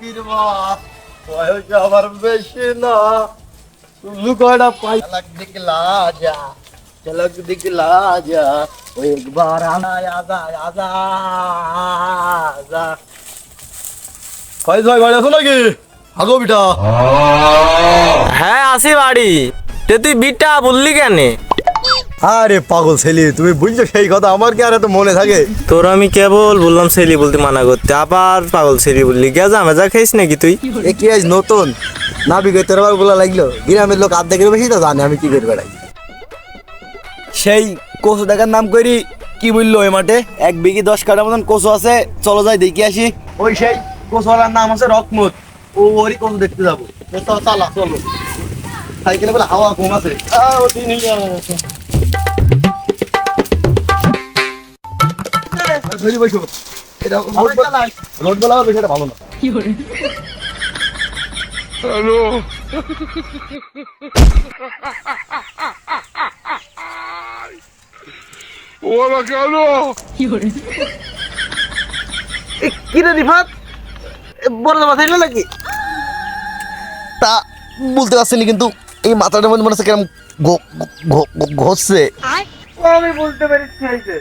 ফকির মা বয়স আমার বেশি না तुल्लू कोड़ा पाई झलक दिखला जा झलक दिखला जा वो एक बार आजा आजा आजा भाई भाई बाड़ी आसो नाকি আগো বিটা হ্যাঁ আসি বাড়ি তে তুই বিটা বললি কেন? আরে পাগল ছেলে তুমি বুঝছো সেই কথা আমার কি আর এত মনে থাকে তোর আমি কেবল বললাম ছেলি বলতে মানা করতে আবার পাগল ছেলি বললি কে যা মজা খাইস নাকি তুই? এ কি আজ নতুন না বিগে তেরবার বলা লাগলো গ্রামের লোক আধ দেখে বেশি তো জানে আমি কি করে বেড়াই সেই কচু দেখার নাম করি কি বললো ওই মাঠে 1 বিঘি 10 কাঠা মতন কচু আছে চলো যাই দেখি আসি ওই সেই কচুওয়ালার নাম আছে রকমত ও ওরই কচু দেখতে যাবো তো চালা চলো সাইকেলে বলে হাওয়া কম আছে ধরি বসো এটা রোড বলা হবে সেটা ভালো না কি করে হ্যালো ওরা কেন কি করে কি রে রিফাত বড় মাথায় না নাকি তা বলতে পারছিনি কিন্তু এই মাথাটার মধ্যে মনে হচ্ছে কেমন ঘষছে আমি বলতে পারি চাইছে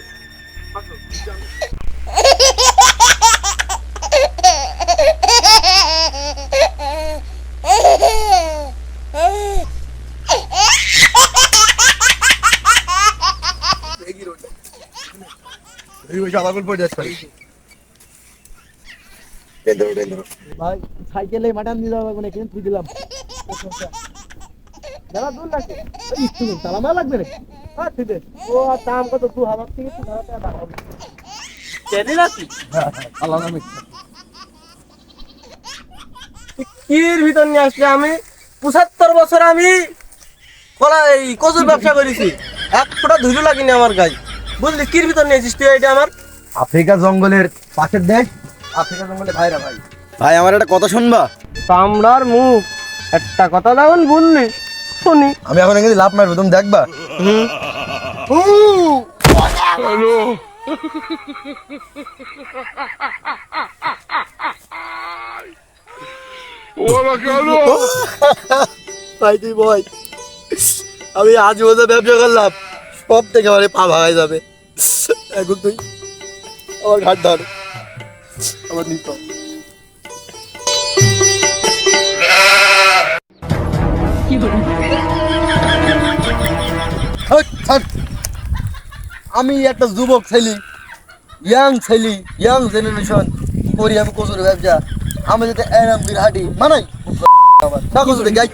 ভাই সাইকেলে মাটান দিয়ে যাবো মানে কেন দিলাম দাদা দূর লাগছে একটু সালামা লাগবে রে হ্যাঁ ঠিক আছে ও দাম কত 2000 থেকে 3000 টাকা দাম হবে কেনে নাকি হ্যাঁ আল্লাহ নামে কির ভিতর নিয়ে আসলে আমি 75 বছর আমি কলা এই কচুর ব্যবসা করেছি এক ফোঁটা ধুলো লাগেনি আমার গায়ে বুঝলি কির ভিতর নিয়ে এসেছিস তুই এটা আমার আফ্রিকা জঙ্গলের পাশের দেশ আফ্রিকা জঙ্গলে ভাইরা ভাই ভাই আমার একটা কথা শুনবা কামড়ার মুখ একটা কথা যখন বললি শুনি আমি এখন এখানে লাভ মারবো তুমি দেখবা হ্যালো ওরা কেন ভাই তুই বল আমি আজ ওদের ব্যবসা করলাম সব থেকে আমার পা ভাঙাই যাবে এখন তুই আমার ঘাট ধর আমার নিত আমি একটা যুবক ছেলে ইয়াং জেনারেশন করি আমি কচুর ব্যবসা আমি যদি এরম বিরাটি মানাই না কচুর গাই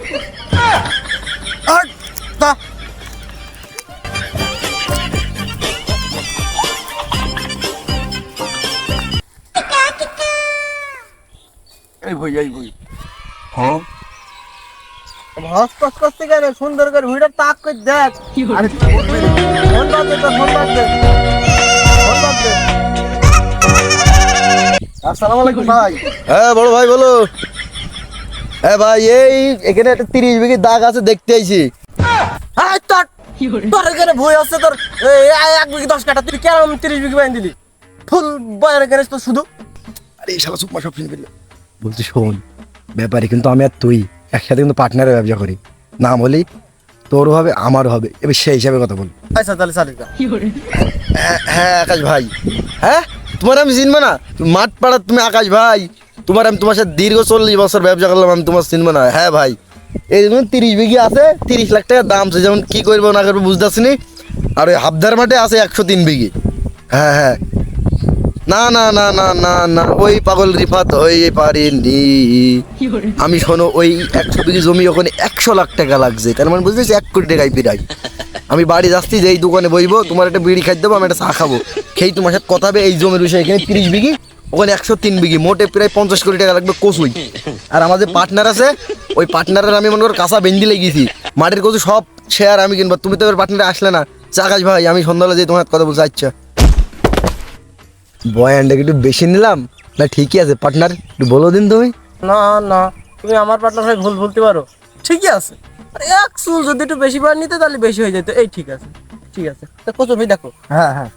এই বই হ্যাঁ হসপস করতে গেলে সুন্দর করে ভিডিও তাক করে দেখ আরে ফোন বাজে তো ফোন বাজে আসসালামু আলাইকুম ভাই হ্যাঁ বড় ভাই বলো হ্যাঁ ভাই এই এখানে একটা 30 বিঘি দাগ আছে দেখতে আইছি হ্যাঁ তোর এখানে ভয় আছে তোর 1 বিঘি 10 কাঠা তুই কেন 30 বিঘি বাইন দিলি ফুল বয়ের গেছিস তো শুধু আরে শালা সুপমা সব ফিন ফেললি বলছি শোন ব্যাপারে কিন্তু আমি আর তুই একসাথে কিন্তু পার্টনারে ব্যবসা করি নাম হলেই তোরও হবে আমারও হবে এবার সেই হিসাবে কথা বল আচ্ছা তাহলে চালিকা হ্যাঁ আকাশ ভাই হ্যাঁ তোমার আমি চিনবো না মাঠ পাড়ার তুমি আকাশ ভাই তোমার আমি তোমার সাথে দীর্ঘ 40 বছর ব্যবসা করলাম আমি তোমার চিনবো না হ্যাঁ ভাই এই যেমন 30 বিঘি আছে 30 লাখ টাকা দাম যেমন কি করবো না করবো বুঝতে পারছি নি আর ওই হাবদার মাঠে আছে 103 বিঘি হ্যাঁ হ্যাঁ না না না না না না ওই পাগল রিফাত হয়ে পারিনি আমি শোনো ওই 100 বিঘি জমি ওখানে 100 লাখ টাকা লাগছে তার মানে বুঝতেছি 1 কোটি টাকায় প্রায় আমি বাড়ি যাচ্ছি যে এই দোকানে বইবো তোমার একটা বিড়ি খাই দেবো আমি একটা চা খাবো খেয়ে তোমার সাথে কথা হবে এই জমির বিষয়ে এখানে 30 বিঘি ওখানে 103 বিঘি মোটে প্রায় 50 কোটি টাকা লাগবে কচুই আর আমাদের পার্টনার আছে ওই পার্টনারের আমি মনে করি কাঁচা বেঞ্জি লেগেছি মাটির কচু সব শেয়ার আমি কিনবো তুমি তো এবার পার্টনারে আসলে না চাকাশ ভাই আমি সন্ধ্যাবেলা যে তোমার কথা বলতে আচ্ছা বয়ানটা একটু বেশি নিলাম না ঠিকই আছে পার্টনার একটু বলো দিন তুমি না না তুমি আমার পার্টনার ভাই ভুল বলতে পারো ঠিকই আছে আর এক চুল যদি একটু বেশি বার নিতে তাহলে বেশি হয়ে যেত এই ঠিক আছে তা কত ভাই দেখো হ্যাঁ হ্যাঁ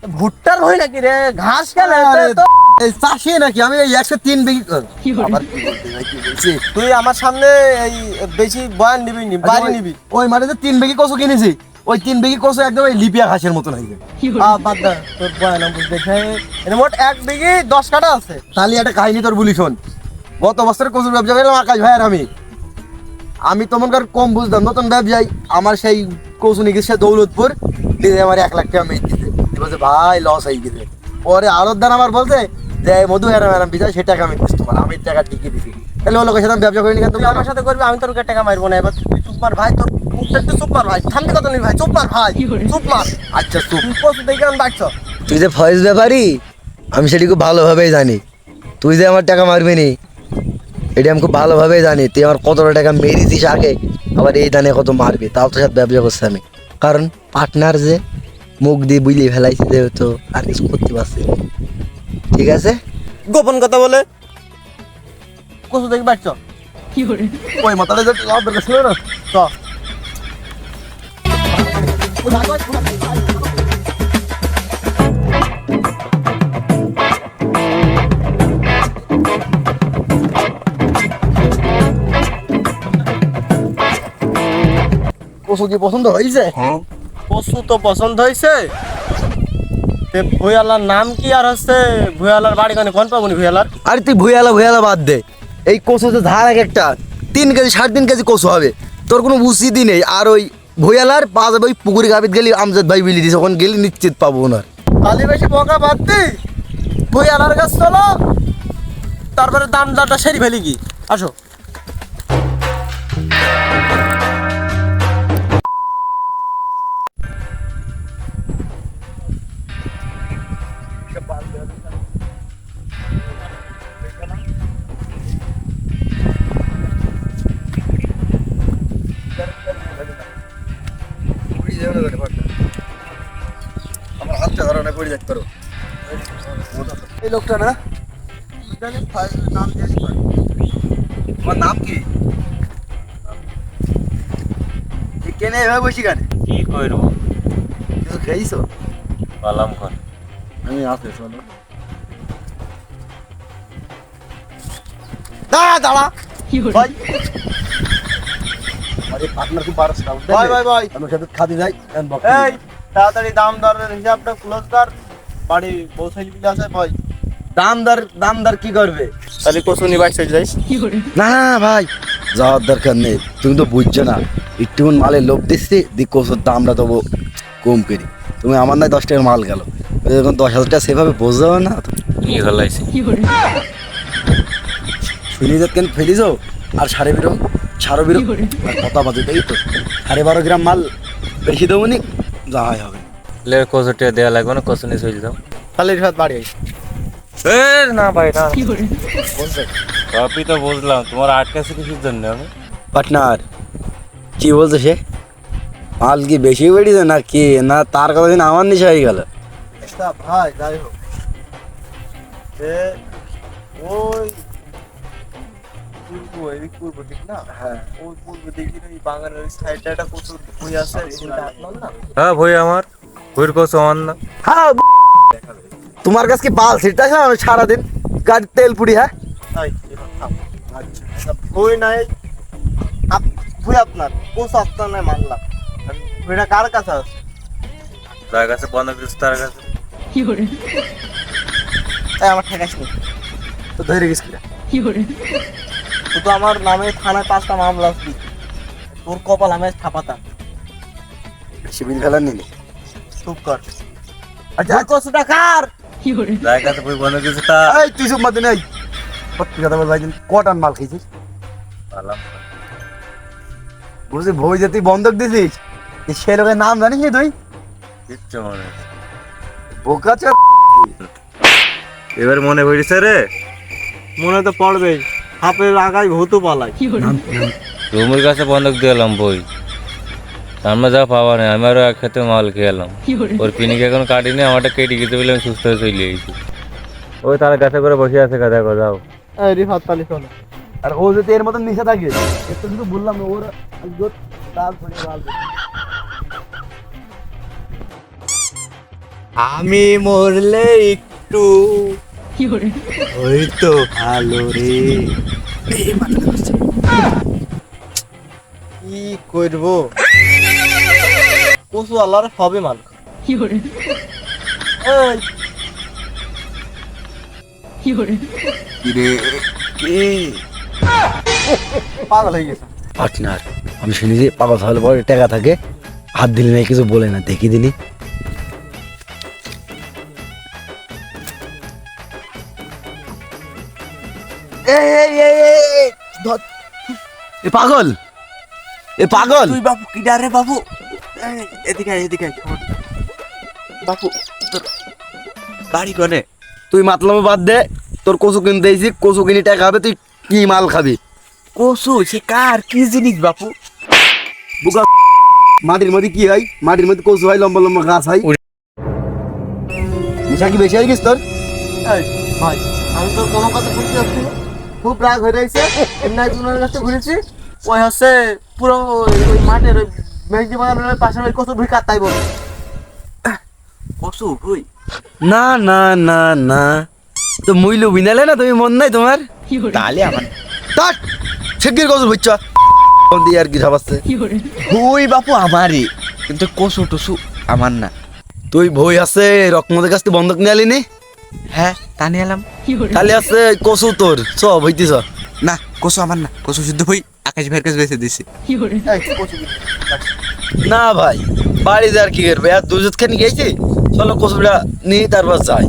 ভুট্টার হই নাকি রে, ঘাস খেলে আরে তো। এই চাষি নাকি আমি এই 103 বিঘি আবার কি বলতে ভাই, কি বলছি? তুই আমার সামনে এই বেশি বয়ান নিবি নি, বাড়ি নিবি। ওই মাঠে 3 বিঘি কচু কিনেছি, ওই 3 বিঘি কচু একদম ওই লিপিয়া ঘাসের মতন হয়ে যায়। বাদ দে তোর বয়ান, আমি দেখে এর মোট 1 বিঘি 10 কাঠা আছে। তাহলে একটা কাহিনী তোর বলি শোন। গত বছর কচুর ব্যবসা করলাম আকাশ ভাই আর আমি তখনকার কম বুঝতাম, নতুন ব্যবসায়ী আমার সেই কচু নিয়ে গেছে দৌলতপুর, দিয়ে আমার 1 লাখ টাকা মেয়ে দিতে বলছে ভাই লস হয়ে গেছে। পরে আরদান আমার বলছে যে মধু ম্যাডাম বিচার সে টাকা আমি দিচ্ছি তোমার, আমি টাকা ঠিকই দিছি। তাহলে ও লোকের সাথে আমি ব্যবসা করিনি কেন? তুই আমার সাথে করবি, আমি তোর টাকা মারবো না। এবার তুই চুপ মার ভাই, তোর মুখটা একটু চুপ মার ভাই, ঠান্ডা কথা নেই ভাই, চুপ মার ভাই, চুপ মার। আচ্ছা চুপ। তুই কচু দেখে আমি বাড়ছ। তুই যে ফয়েজ ব্যাপারী, আমি সেটি খুব ভালোভাবেই জানি। তুই যে আমার টাকা মারবি নি এটা আমি খুব ভালোভাবেই জানি। তুই আমার কতটা টাকা মেরেছিস আগে, আবার এই দানে কত মারবি, তাও তোর সাথে ব্যবসা করছি আমি। কারণ পার্টনার যে মুখ দিয়ে বুঝিয়ে ফেলাইছি, যেহেতু আর কিছু করতে পারছি না। ঠিক আছে, গোপন কথা বলে কচু দেখে বাড়ছ। ওই মাথাটা যে লাভ দরকার ছিল না। চ কচু কি পছন্দ হয়েছে? কচু তো পছন্দ হয়েছে। ভুয়ালার নাম কি আর হচ্ছে ভুয়ালার বাড়ি কানে কোন পাবনি ভুয়ালার? আরে তুই ভুয়ালা বাদ দে। এই কচু যে ধার এক একটা 3 কেজি 3.5 কেজি কচু হবে, তোর কোনো উচিতই নেই। আর ওই ভুয়ালার পা যাবে ওই পুকুরে গাবিত গেলি আমজাদ ভাই বিলি দিস, ওখানে গেলি নিশ্চিত পাবো না। খালি বেশি বকা বাদ দি, ভুয়ালার কাছে চলো, তারপরে দাম দরটা সেরি ফেলি কি। আসো। আমার হাতটা ধরো না, পড়ে যাক তোর। এই লোকটা না, নাম দিয়েছি ভাই। তোমার নাম কি? কেনে এভাবে বসি কেন? কি করব কিছু খেয়েছো? পালাম কোন আমি আসে শোনো। দাঁড়া দাঁড়া ভাই, আরে পার্টনার খুব বারস না। ভাই ভাই ভাই, আমার সাথে খাদি যাই। এই তাড়াতাড়ি দাম দরের হিসাবটা ক্লোজ কর, বাড়ি পৌঁছাই দিবি আছে ভাই। দামদার কি করবে? তাহলে কচু নিয়ে বাইক যাইস। না না ভাই, যাওয়ার দরকার নেই। তুমি তো বুঝছো না, একটু মালের লোভ দিচ্ছি, দি কচুর দামটা তবু কম করি। তুমি আমার নয় 10 টাকার মাল গেল, যখন 10,000 টাকা সেভাবে বোঝা যাবে না। নিয়ে গলাইছি শুনি যে কেন ফেলিছো আর সাড়ে বেরো আর কথা বাজে তাই তো 12.5 গ্রাম মাল বেশি দেবো নি, যাওয়াই হবে। লে কচুটিয়া দেওয়া লাগবে না, কচু নিয়ে চলে যাও। খালি ভাত বাড়ি আইস। এ না ভাই না, সবই তো বুঝলাম, তোমার আটকাছে কিছুর জন্য আমি। পার্টনার কি বলতো সে? মাল কি বেশি বেড়েছে না কি, না তার কথা দিন আমার নিচে হয়ে গেল? একটা ভাই যাই হোক, যে ওই পূর্ব এদিক পূর্ব দিক না, হ্যাঁ ওই পূর্ব দিকের ওই বাগানের ওই সাইডটা একটা প্রচুর বই আছে, ওইটা আপনার না? হ্যাঁ ভই আমার, ভইর কচু আমার না। হ্যাঁ তোমার কাছে কি বাল ছিটতে আসে না সারাদিন গাড়ির তেল পুড়ি? হ্যাঁ তাই এবার থাম। আচ্ছা বই নাই বই আপনার, কোচ আপনার নাই মানলাম, বইটা কার কাছে আছে? যার কাছে বন্ধক দিচ্ছে তার কাছে। তাই আমার ঠেকাস নি, তো ধরে গেছি কিনা? শুধু আমার নামে থানায় 5টা মামলা আছে, তোর কপাল আমি ছাপাতা। বেশি বিল ফেলার নিলে চুপ কর। আচ্ছা ওই কচুটা কার? যার কাছে বই বন্ধক দিচ্ছে তা এই তুই সব মাতে নেই, সত্যি কথা বল ভাই, কটান মাল খেয়েছিস? পালাম। বলছি বই যে তুই বন্ধক দিছিস, সে লোকের নাম জানিস নি তুই? কিচ্ছু মনে নেই। বোকা চা। এবার মনে পড়েছে রে, মনে তো পড়বেই, হাপের আগায় ভূতু পালাই। রুমের কাছে বন্ধক দিলাম বই, সামনে যা পাওয়া নেই, আমি আরো এক খেতে মাল খেলাম। ওর পিনিকে এখন কাটিনি, আমারটা কেটে গেতে বলে আমি সুস্থ হয়ে চলে গেছি। ওই তার কাছে করে বসে আছে, কথা যাও। এই রিফাত তালি শোনো, আর ও যদি এর মতন নিচে থাকে, একটু কিন্তু বললাম না ওর একদম তার আমি মরলে একটু হয়তো ভালো রে। কি করব, কচু আল্লাহর সবে মাল পাগল হয়ে গেছে। পার্টনার, আমি শুনেছি পাগল তাহলে পরে টাকা থাকে, হাত দিলে নাই কিছু বলে না, দেখি দিনি। এ পাগল, এ পাগল, তুই বাবু কি ডারে বাবু? এদিকে আয়, এদিকে আয়। বাবু তোর বাড়ি কোনে? তুই মাতলামো বাদ দে, তোর কচু কিনতে এসেছি, কচু কিনে টাকা হবে, তুই কি মাল খাবি? কচু সে কার কি জিনিস বাপু? বুকা মাটির মধ্যে কি হয়? মাটির মধ্যে কচু হয়, লম্বা লম্বা গাছ হয়। নেশা কি বেশি হয়ে গেছে তোর? এই ভাই, আমি তোর কোনো কথা শুনতে যাচ্ছি না। খুব রাগ হয়ে রয়েছে, এমনি একজনের কাছে ঘুরেছি, ওই হচ্ছে পুরো ওই মাঠের ওই মেঘজি বাগানের পাশের ওই কচু ভুই কাটতাই বল। কচু ভুই? না না না না, তো মুইলু বিনালে না, তুমি মন নাই তোমার? তাহলে আমার তাট শিগগির কচু বুঝছ দিয়ে আর কি ভাবাচ্ছে। ভুই বাপু আমারই, কিন্তু কচু টসু আমার না। তুই ভই আছে রকমদের কাছ থেকে বন্ধক নিয়ে আলিনি? হ্যাঁ তা নিয়ে এলাম। খালি আছে কচু তোর, সব হইতিস। না কচু আমার না, কচু শুদ্ধ ভুই আকাশ ভাইয়ের কাছে বেঁচে দিছি। না ভাই, বাড়িতে আর কি করবে, আর দুজত খানি গেছি, চলো কচুটা নিয়ে তারপর যাই।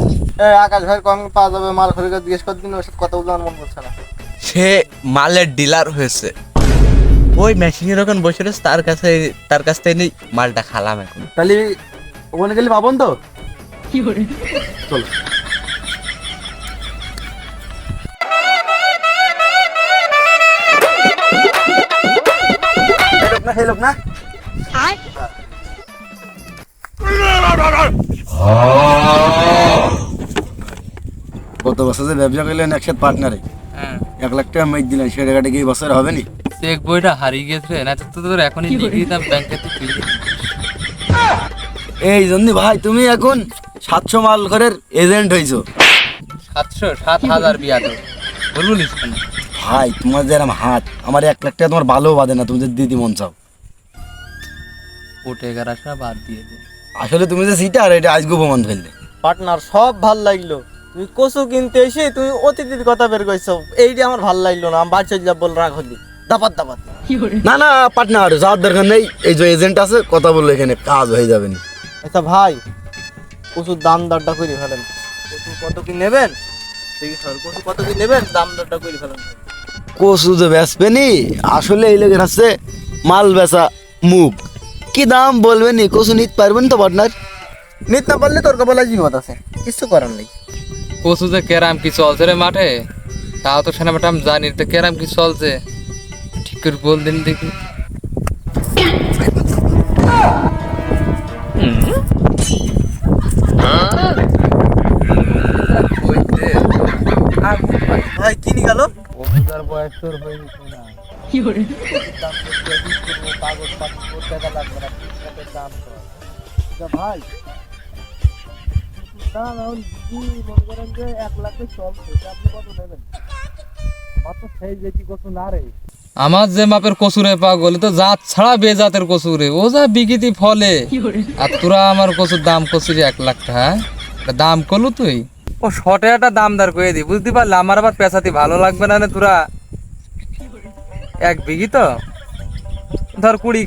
আকাশ ভাই কম পাওয়া যাবে, মাল খরিদ জিজ্ঞেস করে দিন, ওর সাথে কথা বলতে আমার মন করছে না। সে মালের ডিলার হয়েছে, ওই মেশিনের ওখানে বসে রয়েছে, তার কাছ থেকে নিয়ে মালটা খালাম এখন। তাহলে ওখানে গেলে পাবন তো? চলো। এই লোক না গত বছর যে ব্যবসা করলেন একসাথে পার্টনারে, 1 লাখ টাকা মেজ দিলেন, সে টাকাটা কি বছর হবে নি? চেক বইটা হারিয়ে গেছে না, তো তোর এখনই লিখে দিতাম ব্যাংকে তুই তুলে। এই জন্য ভাই তুমি এখন 700 মাল ঘরের এজেন্ট হইছো। 7,000 বিয়া তো বলবুলিস কেন? ভাই তোমার যেরকম হাত, আমার 1 লাখ টাকা তোমার ভালো বাদে না, তুমি যদি দিদি মন চাও। কোটে গারাসা বাদ দিয়ে দে। আসলে তুমি যে সিটা আর এটা আজকে প্রমাণ ফেললে। পার্টনার সব ভাল লাগলো, তুমি কচু কিনতে এসে তুমি অতিথির কথা বের করছো, এইটা আমার ভাল লাগলো না। আমি বাড়ি চলে যাব, বল রাগ হলি দাপাত দাপাত। না না পার্টনার, যাওয়ার দরকার নেই, এই যে এজেন্ট আছে কথা বললো, এখানে কাজ হয়ে যাবে না। আচ্ছা ভাই, কচুর দাম দরটা করে ফেলেন। কচু কত কি নেবেন? কচু কত কি নেবেন, দাম দরটা করে ফেলেন। কচু যে বেচবে নি, আসলে এই লোকের আছে মাল বেচা মুখ, কি দাম বলবেন নি, কচু নিতে পারবেন তো পার্টনার? নিত না পারলে তোর কপালে জীবত আছে, কিছু করার নেই। কচু যে কেরাম কি চলছে রে মাঠে, তাও তো সেনাবাটা আমি জানি তো কেরাম কি চলছে, ঠিক করে বল দিন দেখি। ভাই কিনি গেল বয়স তোর হয়ে ভাই। না না মনে করেন যে 1 লাখে চলছে, আপনি কত নেবেন? আমার তো সেই যে কি কচু না রে। আমার যে মাপের কচুরে পাগল, তো জাত ছাড়া বেজাতের কচুরে, ও যা বিকিতি ফলে, আর তোরা আমার কচুর দাম কচুরি 1 লাখ টাকা, এটা দাম করলু তুই? ও শর্টে একটা দাম দার করে দি, বুঝতে পারলি? আমার আবার পেশাতি ভালো লাগবে না, তোরা 1 বিঘি তো ধর 20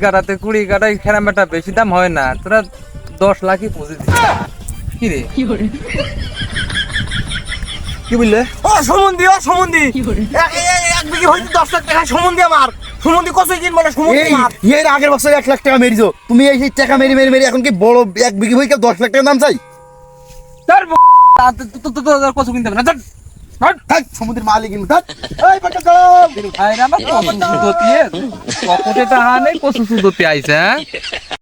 কাটায় খেরাম একটা বেশি দাম হয় না, তোরা 10 লাখই পুঁজি দিস। কি রে কি বললে? ও সমুন্দি, ও সমুন্দি, এক বিঘি হইতে 10 লাখ টাকা সমুন্দি আমার। সমুন্দি কত দিন মানে সমুন্দি আমার। এর আগের বছর 1 লাখ টাকা মেরিছো তুমি, এই সেই টাকা মেরি মেরি মেরি এখন কি বড় 1 বিঘি হয়ে 10 লাখ টাকা দাম চাই? তোর কচু কিনতে হবে না, সমুদ্রের মালিক কিন্তু পকেটে টাকা নেই, কচু সুদতে আইছে।